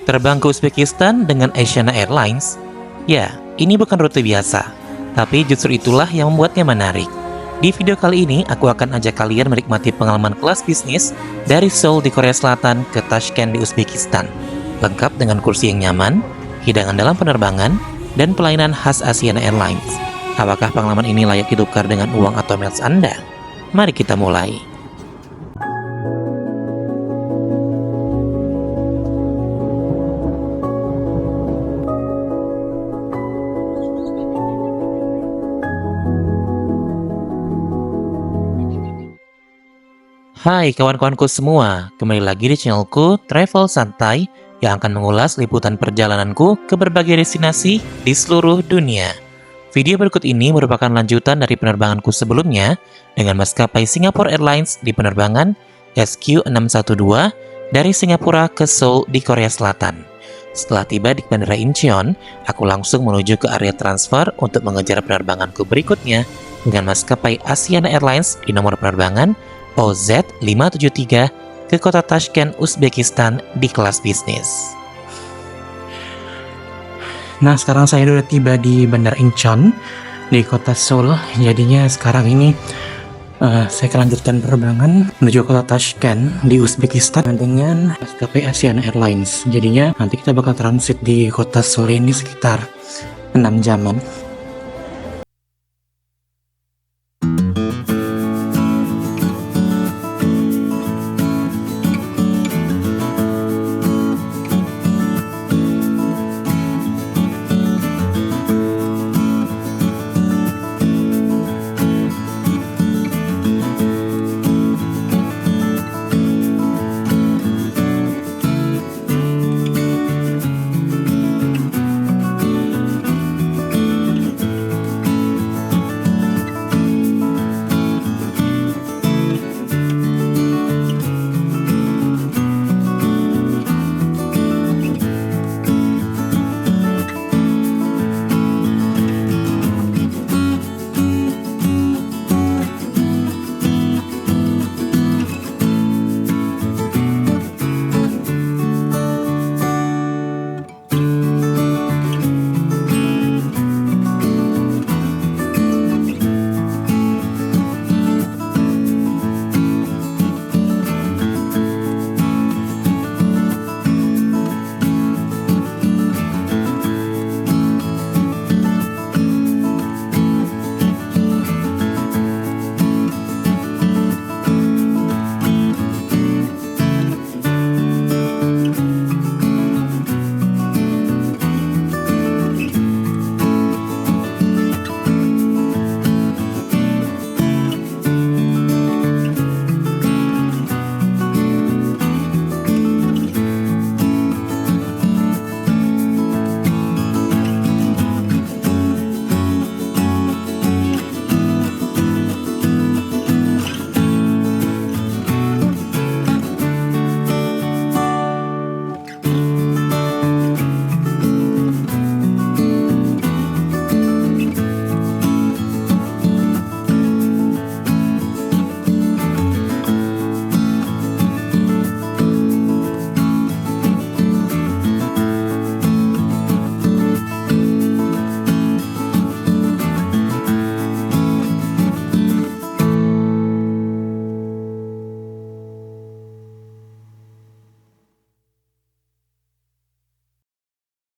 Terbang ke Uzbekistan dengan Asiana Airlines? Ya, ini bukan rute biasa, tapi justru itulah yang membuatnya menarik. Di video kali ini, aku akan ajak kalian menikmati pengalaman kelas bisnis dari Seoul di Korea Selatan ke Tashkent di Uzbekistan. Lengkap dengan kursi yang nyaman, hidangan dalam penerbangan, dan pelayanan khas Asiana Airlines. Apakah pengalaman ini layak ditukar dengan uang atau miles Anda? Mari kita mulai. Hai kawan-kawanku semua, kembali lagi di channelku Travel Santai yang akan mengulas liputan perjalananku ke berbagai destinasi di seluruh dunia. Video berikut ini merupakan lanjutan dari penerbanganku sebelumnya dengan maskapai Singapore Airlines di penerbangan SQ612 dari Singapura ke Seoul di Korea Selatan. Setelah tiba di Bandara Incheon, aku langsung menuju ke area transfer untuk mengejar penerbanganku berikutnya dengan maskapai Asiana Airlines di nomor penerbangan OZ573 ke kota Tashkent, Uzbekistan di kelas bisnis. Nah, sekarang saya sudah tiba di Bandara Incheon di kota Seoul. Jadinya sekarang ini saya akan lanjutkan penerbangan menuju kota Tashkent di Uzbekistan dengan maskapai Asiana Airlines. Jadinya nanti kita bakal transit di kota Seoul ini sekitar 6 jaman.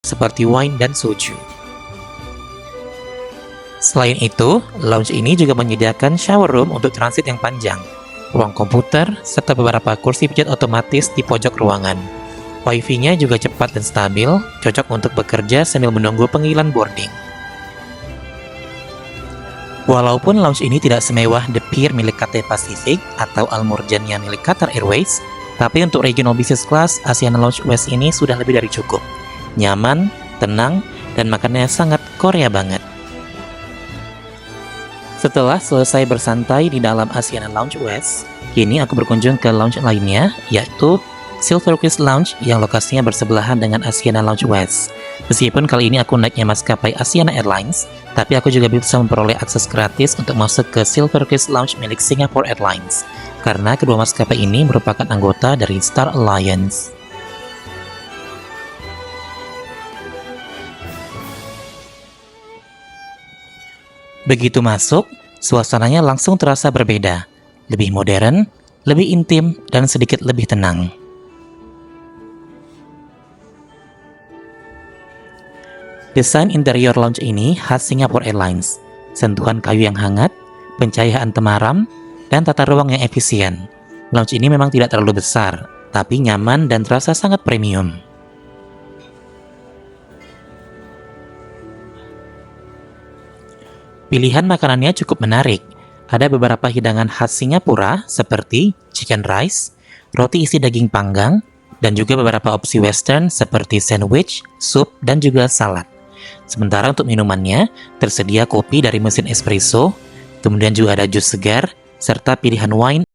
Seperti wine dan soju. Selain itu, lounge ini juga menyediakan shower room untuk transit yang panjang, ruang komputer, serta beberapa kursi pijat otomatis di pojok ruangan. Wifi-nya juga cepat dan stabil, cocok untuk bekerja sambil menunggu panggilan boarding. Walaupun lounge ini tidak semewah The Pier milik Cathay Pacific atau Al Murjania milik Qatar Airways, tapi untuk regional business class, Asiana Lounge West ini sudah lebih dari cukup. Nyaman, tenang, dan makanannya sangat Korea banget. Setelah selesai bersantai di dalam Asiana Lounge West, kini aku berkunjung ke lounge lainnya, yaitu Silverfish Lounge yang lokasinya bersebelahan dengan Asiana Lounge West. Meskipun kali ini aku naiknya maskapai Asiana Airlines, tapi aku juga bisa memperoleh akses gratis untuk masuk ke Silverfish Lounge milik Singapore Airlines, karena kedua maskapai ini merupakan anggota dari Star Alliance. Begitu masuk, suasananya langsung terasa berbeda. Lebih modern, lebih intim, dan sedikit lebih tenang. Desain interior lounge ini khas Singapore Airlines. Sentuhan kayu yang hangat, pencahayaan temaram, dan tata ruang yang efisien. Lounge ini memang tidak terlalu besar, tapi nyaman dan terasa sangat premium. Pilihan makanannya cukup menarik. Ada beberapa hidangan khas Singapura seperti chicken rice, roti isi daging panggang, dan juga beberapa opsi western seperti sandwich, sup, dan juga salad. Sementara untuk minumannya, tersedia kopi dari mesin espresso, kemudian juga ada jus segar, serta pilihan wine.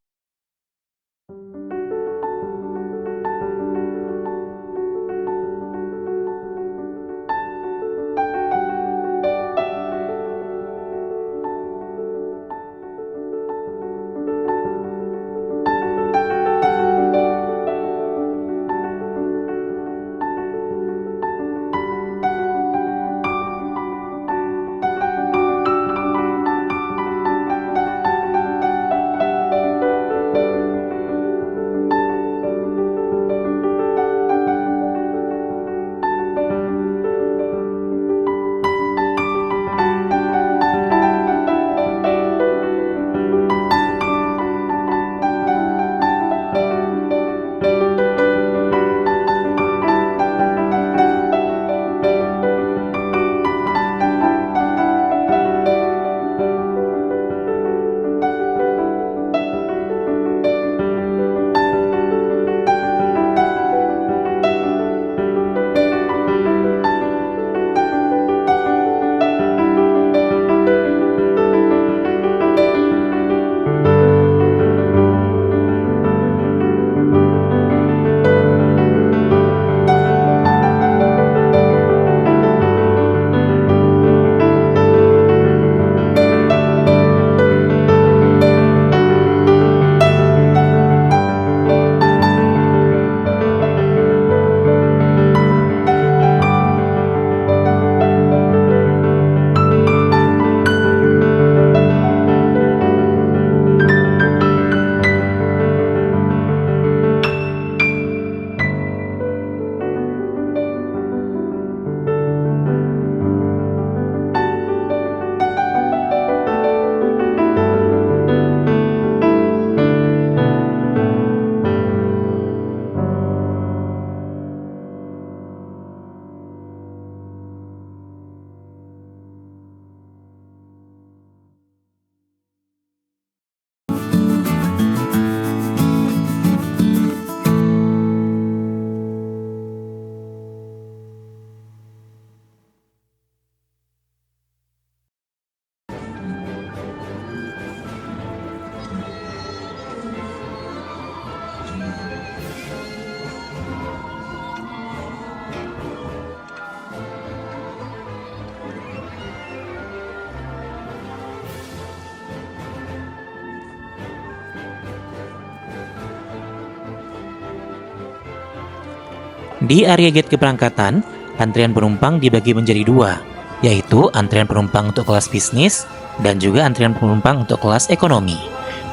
Di area gate keberangkatan, antrian penumpang dibagi menjadi dua, yaitu antrian penumpang untuk kelas bisnis dan juga antrian penumpang untuk kelas ekonomi.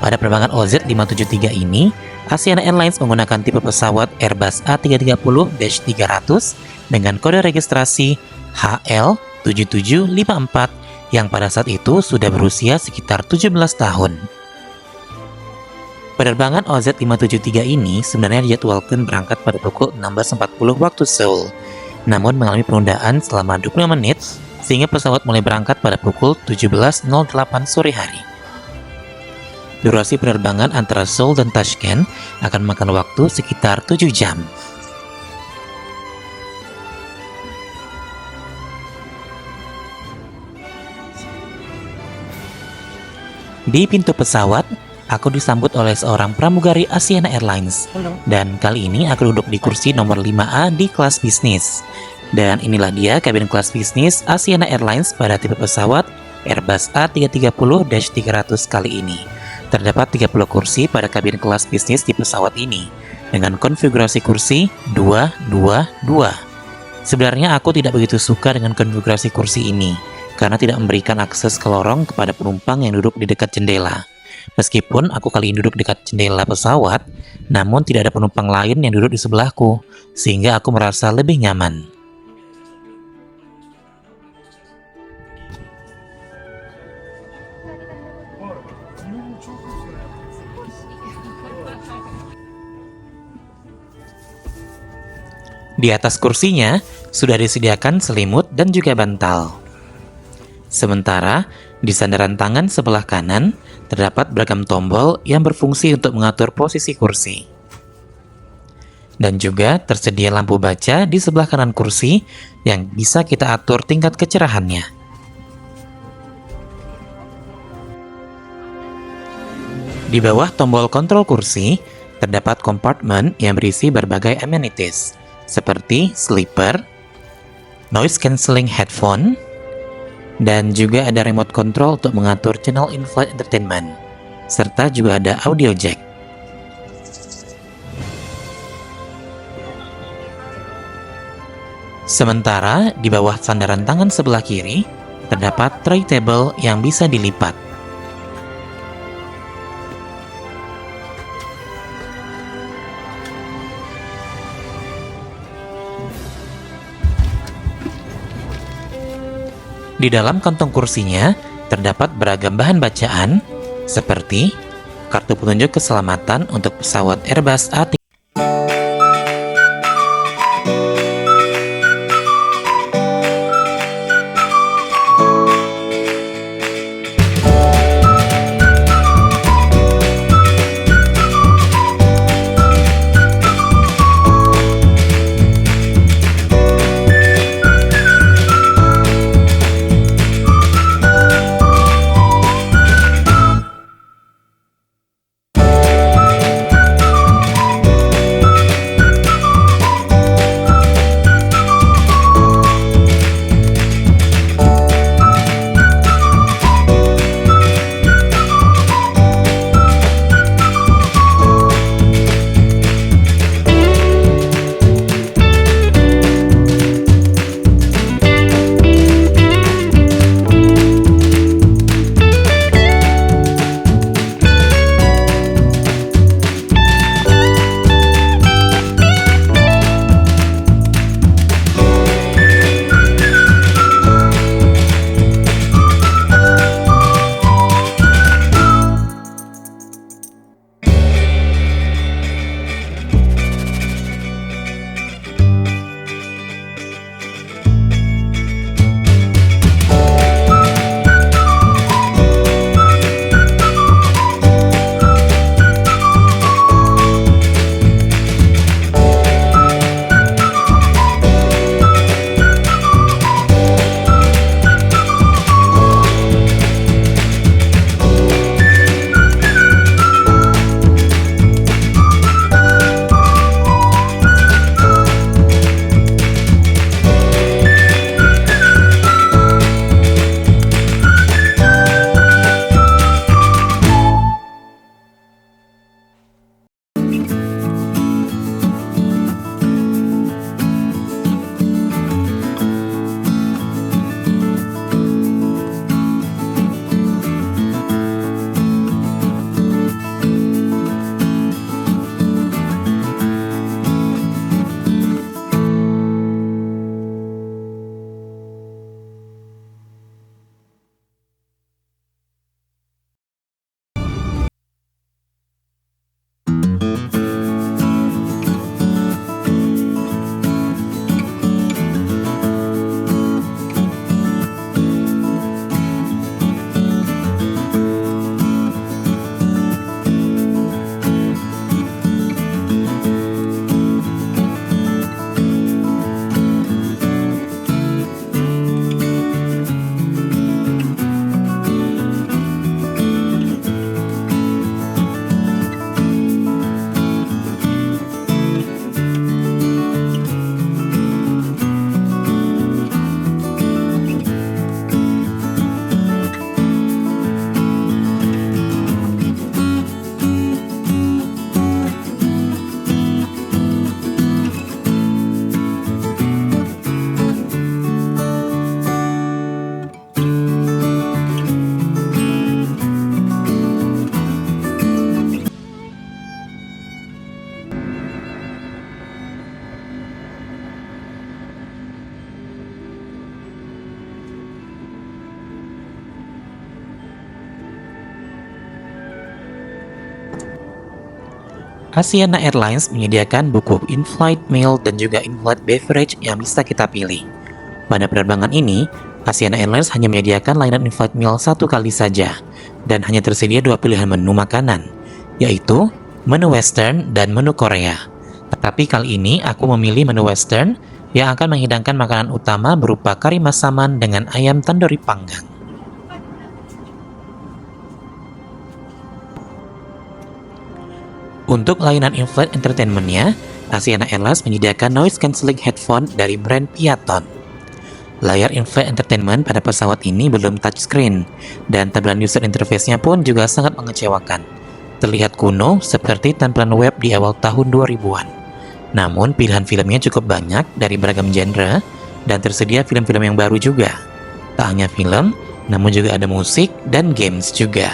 Pada penerbangan OZ573 ini, Asiana Airlines menggunakan tipe pesawat Airbus A330-300 dengan kode registrasi HL7754 yang pada saat itu sudah berusia sekitar 17 tahun. Penerbangan OZ573 ini sebenarnya dijadwalkan berangkat pada pukul 16.40 waktu Seoul, namun mengalami penundaan selama 25 menit sehingga pesawat mulai berangkat pada pukul 17.08 sore hari. Durasi penerbangan antara Seoul dan Tashkent akan memakan waktu sekitar 7 jam. Di pintu pesawat, aku disambut oleh seorang pramugari Asiana Airlines. Dan kali ini aku duduk di kursi nomor 5A di kelas bisnis. Dan inilah dia kabin kelas bisnis Asiana Airlines pada tipe pesawat Airbus A330-300 kali ini. Terdapat 30 kursi pada kabin kelas bisnis di pesawat ini dengan konfigurasi kursi 222. Sebenarnya aku tidak begitu suka dengan konfigurasi kursi ini karena tidak memberikan akses ke lorong kepada penumpang yang duduk di dekat jendela. Meskipun aku kali ini duduk dekat jendela pesawat, namun tidak ada penumpang lain yang duduk di sebelahku, sehingga aku merasa lebih nyaman. Di atas kursinya sudah disediakan selimut dan juga bantal. Sementara di sandaran tangan sebelah kanan terdapat beragam tombol yang berfungsi untuk mengatur posisi kursi. Dan juga tersedia lampu baca di sebelah kanan kursi yang bisa kita atur tingkat kecerahannya. Di bawah tombol kontrol kursi terdapat kompartemen yang berisi berbagai amenities seperti sleeper, noise cancelling headphone, dan juga ada remote control untuk mengatur channel in-flight entertainment, serta juga ada audio jack. Sementara di bawah sandaran tangan sebelah kiri terdapat tray table yang bisa dilipat. Di dalam kantong kursinya terdapat beragam bahan bacaan seperti kartu petunjuk keselamatan untuk pesawat Airbus A3. Asiana Airlines menyediakan buku in-flight meal dan juga in-flight beverage yang bisa kita pilih. Pada penerbangan ini, Asiana Airlines hanya menyediakan layanan in-flight meal satu kali saja, dan hanya tersedia dua pilihan menu makanan, yaitu menu Western dan menu Korea. Tapi kali ini aku memilih menu Western yang akan menghidangkan makanan utama berupa kari masaman dengan ayam tandoori panggang. Untuk layanan in-flight entertainment-nya, Asiana Airlines menyediakan noise cancelling headphone dari brand Piaton. Layar in-flight entertainment pada pesawat ini belum touchscreen, dan tampilan user interface-nya pun juga sangat mengecewakan. Terlihat kuno seperti tampilan web di awal tahun 2000-an. Namun pilihan filmnya cukup banyak dari beragam genre, dan tersedia film-film yang baru juga. Tak hanya film, namun juga ada musik dan games juga.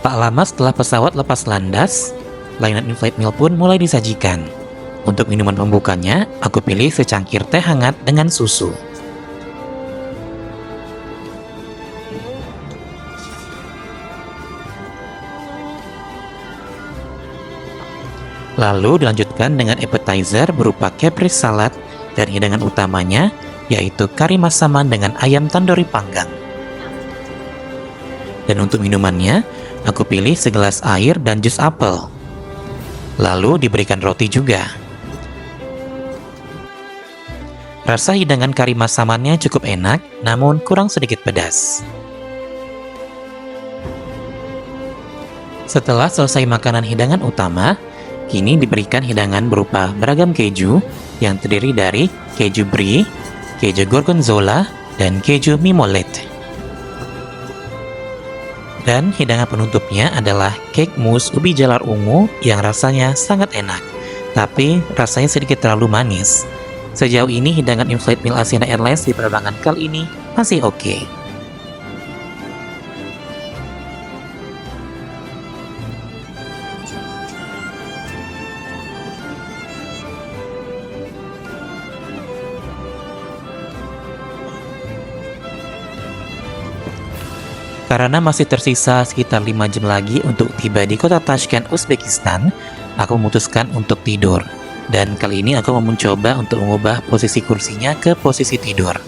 Tak lama setelah pesawat lepas landas, layanan in-flight meal pun mulai disajikan. Untuk minuman pembukanya, aku pilih secangkir teh hangat dengan susu. Lalu dilanjutkan dengan appetizer berupa caprese salad dan hidangan utamanya, yaitu kari masaman dengan ayam tandoori panggang. Dan untuk minumannya, aku pilih segelas air dan jus apel. Lalu diberikan roti juga. Rasa hidangan kari masamannya cukup enak, namun kurang sedikit pedas. Setelah selesai makanan hidangan utama, kini diberikan hidangan berupa beragam keju yang terdiri dari keju brie, keju gorgonzola, dan keju mimolette. Dan hidangan penutupnya adalah cake mousse ubi jalar ungu yang rasanya sangat enak, tapi rasanya sedikit terlalu manis. Sejauh ini hidangan in-flight meal Asiana Airlines di penerbangan kali ini masih oke. Karena masih tersisa sekitar 5 jam lagi untuk tiba di kota Tashkent, Uzbekistan, aku memutuskan untuk tidur. Dan kali ini aku mau mencoba untuk mengubah posisi kursinya ke posisi tidur.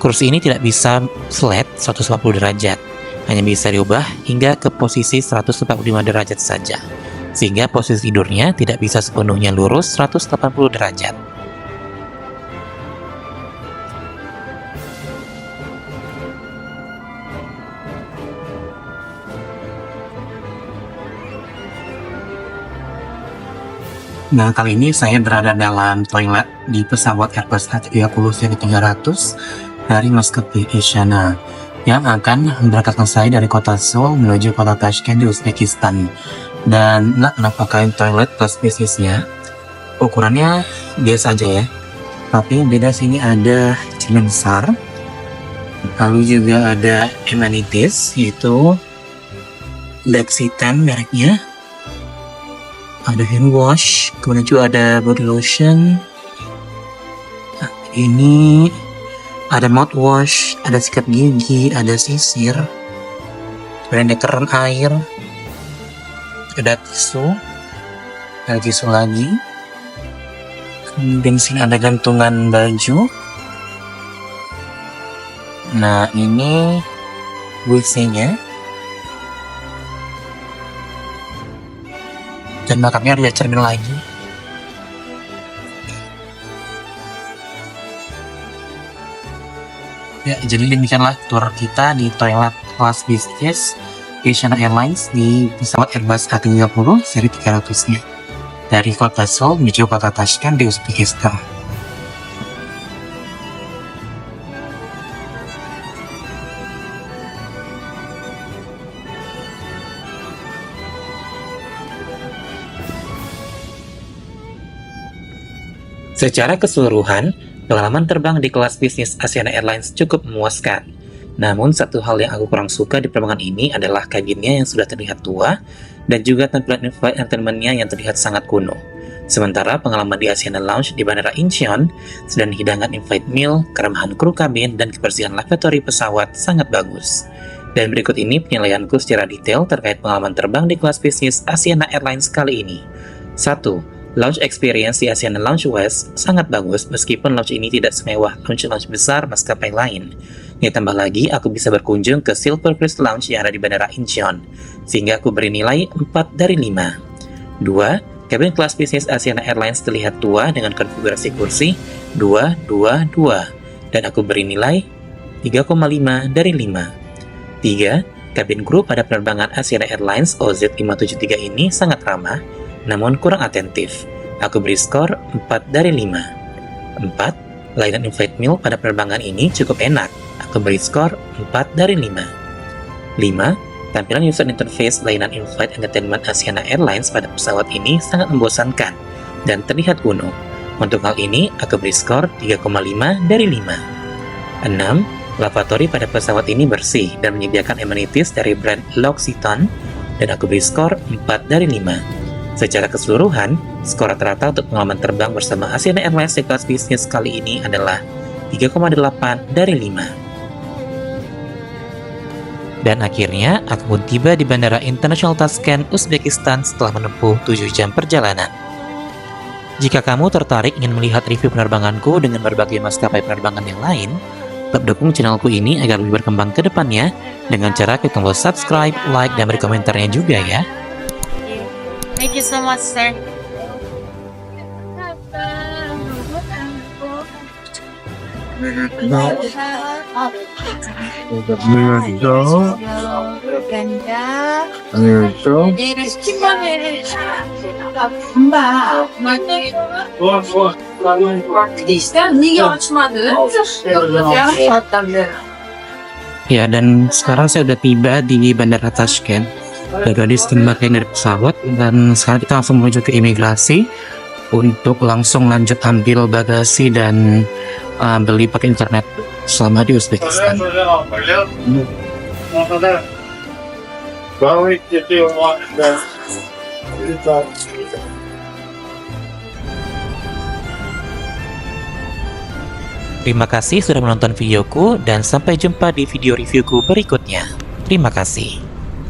Kursi ini tidak bisa flat 140 derajat, hanya bisa diubah hingga ke posisi 145 derajat saja. Sehingga posisi tidurnya tidak bisa sepenuhnya lurus 180 derajat. Nah, kali ini saya berada dalam toilet di pesawat Airbus A330 seri 300 dari maskapai Asiana yang akan memberangkatkan saya dari kota Seoul menuju kota Tashkent di Uzbekistan. Dan penampakan toilet plus bisnisnya ukurannya biasa aja ya, tapi beda sini ada cermin besar, lalu juga ada amenities yaitu Lexington mereknya, ada hand wash, kemudian juga ada body lotion. Nah, ini ada mouthwash, ada sikat gigi, ada sisir, kemudian ada keran air, ada tisu lagi. Kemudian sini ada gantungan baju. Nah, ini WC-nya. Dan belakangnya ada cermin lagi. Ya, jadi demikianlah tour kita di toilet kelas bisnis Asiana Airlines di pesawat Airbus A330 seri 300-nya dari kota Seoul menuju kota Tashkent di Uzbekistan. Secara keseluruhan, pengalaman terbang di kelas bisnis Asiana Airlines cukup memuaskan. Namun satu hal yang aku kurang suka di penerbangan ini adalah kabinnya yang sudah terlihat tua dan juga tampilan in-flight entertainment-nya yang terlihat sangat kuno. Sementara pengalaman di Asiana Lounge di Bandara Incheon sedang hidangan in-flight meal, keramahan kru kabin, dan kebersihan lavatory pesawat sangat bagus. Dan berikut ini penilaianku secara detail terkait pengalaman terbang di kelas bisnis Asiana Airlines kali ini. 1. Lounge experience di Asiana Lounge West sangat bagus meskipun lounge ini tidak semewah lounge-lounge besar maskapai lain. Ditambah lagi, aku bisa berkunjung ke Silver Crest Lounge yang ada di Bandara Incheon, sehingga aku beri nilai 4 dari 5. 2. Kabin kelas bisnis Asiana Airlines terlihat tua dengan konfigurasi kursi 222, dan aku beri nilai 3,5 dari 5. 3. Kabin kru pada penerbangan Asiana Airlines OZ573 ini sangat ramah, namun kurang atentif. Aku beri skor 4 dari 5. 4. Layanan in-flight meal pada penerbangan ini cukup enak. Aku beri skor 4 dari 5. 5. Tampilan user interface layanan in-flight entertainment Asiana Airlines pada pesawat ini sangat membosankan dan terlihat kuno. Untuk hal ini, aku beri skor 3,5 dari 5. 6. Lavatory pada pesawat ini bersih dan menyediakan amenities dari brand L'Occitane, dan aku beri skor 4 dari 5. Secara keseluruhan, skor rata-rata untuk pengalaman terbang bersama Asiana Airlines di kelas bisnis kali ini adalah 3,8 dari 5. Dan akhirnya, aku pun tiba di Bandara Internasional Tashkent, Uzbekistan setelah menempuh 7 jam perjalanan. Jika kamu tertarik ingin melihat review penerbanganku dengan berbagai maskapai penerbangan yang lain, tetap dukung channelku ini agar lebih berkembang ke depannya dengan cara klik tombol subscribe, like, dan beri komentarnya juga ya. Thank you so much, sir. Ya, dan sekarang saya udah tiba di Bandara Tashkent. Udah disembarkan dari pesawat, dan sekarang kita langsung menuju ke imigrasi untuk langsung lanjut ambil bagasi dan beli pakai internet selama di Uzbekistan. Terima kasih sudah menonton videoku dan sampai jumpa di video reviewku berikutnya. Terima kasih.